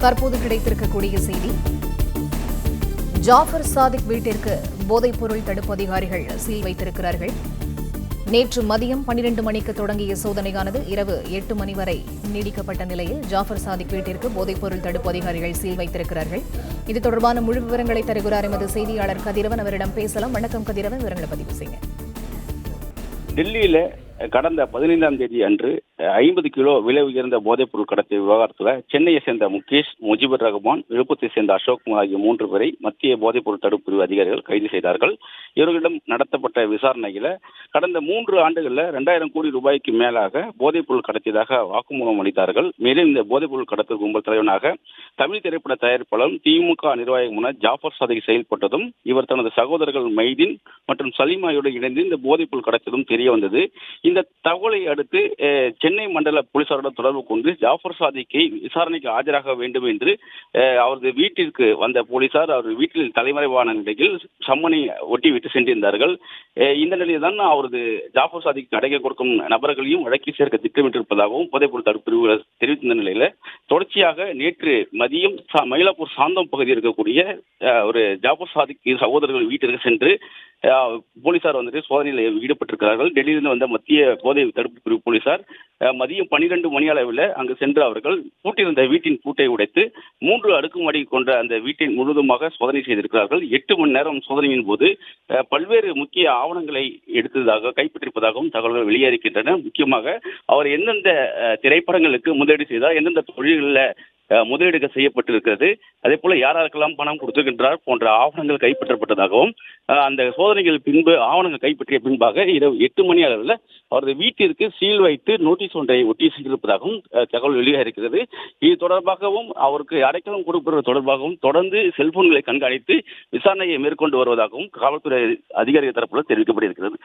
தற்போது கிடைத்திருக்கக்கூடிய செய்தி, ஜாஃபர் சாதிக் வீட்டிற்கு போதைப்பொருள் தடுப்பு அதிகாரிகள் சீல் வைத்திருக்கிறார்கள். நேற்று மதியம் 12 மணிக்கு தொடங்கிய சோதனையானது இரவு 8 மணி வரை நீடிக்கப்பட்ட நிலையில் ஜாஃபர் சாதிக் வீட்டிற்கு போதைப்பொருள் தடுப்பு அதிகாரிகள் சீல் வைத்திருக்கிறார்கள். இது தொடர்பான முழு விவரங்களை தருகிறார் எமது செய்தியாளர் கதிரவன். அவரிடம் பேசலாம். வணக்கம் கதிரவன், விவரங்களை பதிவு செய்யுங்க. டெல்லியில கடந்த 15ஆம் தேதி அன்று 50 கிலோ விலை உயர்ந்த போதைப்பொருள் கடத்திய விவகாரத்தில் சென்னையை சேர்ந்த முகேஷ், முஜிபுர் ரஹ்மான், விழுப்புரத்தை சேர்ந்த அசோக்குமார் ஆகிய 3 பேரை மத்திய போதைப்பொருள் தடுப்பு பிரிவு அதிகாரிகள் கைது செய்தார்கள். இவர்களிடம் நடத்தப்பட்ட விசாரணையில கடந்த 3 ஆண்டுகளில் 2000 கோடி ரூபாய்க்கு மேலாக போதைப்பொருள் கடத்தியதாக வாக்குமூலம் அளித்தார்கள். மேலும் இந்த போதைப்பொருள் கடத்தல் கும்பல் தலைவனாக தமிழ் திரைப்பட தயாரிப்பாளரும் திமுக நிர்வாகியுமான ஜாஃபர் சாதிக் செயல்பட்டதும், இவர் தனது சகோதரர்கள் மைதீன் மற்றும் சலீமாயோடு இணைந்து இந்த போதைப்பொருள் கடத்தலும் தெரிய வந்தது. இந்த தகவலை அடுத்து சென்னை மண்டல போலீசாருடன் தொடர்பு கொண்டு ஜாஃபர் சாதிக்கை விசாரணைக்கு ஆஜராக வேண்டும் என்று அவரது வீட்டிற்கு வந்த போலீசார் அவர் வீட்டில் தலைமறைவான நிலையில் சம்மனை ஒட்டிவிட்டு சென்றிருந்தார்கள். இந்த நிலையில் தான் அவரது ஜாஃபர் சாதிக்கு அடைக்க கொடுக்கும் நபர்களையும் வழக்கில் சேர்க்க திட்டமிட்டிருப்பதாகவும் போதைப்பொருள் தடுப்பு பிரிவு தெரிவித்திருந்த நிலையில தொடர்ச்சியாக நேற்று மதியம் மயிலாப்பூர் சாந்தம் பகுதியில் இருக்கக்கூடிய ஒரு ஜாஃபர் சாதிக் சகோதரர்கள் வீட்டிற்கு சென்று போலீசார் சோதனையில் ஈடுபட்டிருக்கிறார்கள். டெல்லியிலிருந்து வந்த மத்திய போதை தடுப்பு பிரிவு போலீசார் மதியம் 12 மணி அளவில் அங்கு சென்று அவர்கள் பூட்டியிருந்த வீட்டின் பூட்டை உடைத்து 3 அடுக்குமாடி கொண்ட அந்த வீட்டை முழுவதுமாக சோதனை செய்திருக்கிறார்கள். 8 மணி நேரம் சோதனையின் போது பல்வேறு முக்கிய ஆவணங்களை எடுத்ததாக கைப்பற்றிருப்பதாகவும் தகவல்கள் வெளியேறுகின்றன. முக்கியமாக அவர் எந்தெந்த திரைப்படங்களுக்கு முதலீடு செய்தார், எந்தெந்த தொழில்களில் முதலீடுகள் செய்யப்பட்டிருக்கிறது, அதே போல யாராருக்கெல்லாம் பணம் கொடுத்திருக்கின்றார் போன்ற ஆவணங்கள் கைப்பற்றப்பட்டதாகவும், அந்த சோதனைகள் பின்பு ஆவணங்கள் கைப்பற்றிய பின்பாக இரவு 8 மணி அளவில் அவரது வீட்டிற்கு சீல் வைத்து நோட்டீஸ் ஒன்றை ஒட்டி சென்றிருப்பதாகவும் தகவல் வெளியாகிறது. இது தொடர்பாகவும் அவருக்கு அடைக்கலம் கொடுப்பது தொடர்பாகவும் தொடர்ந்து செல்போன்களை கண்காணித்து விசாரணையை மேற்கொண்டு வருவதாகவும் காவல்துறை அதிகாரிகள் தரப்பில் தெரிவிக்கப்பட்டிருக்கிறது.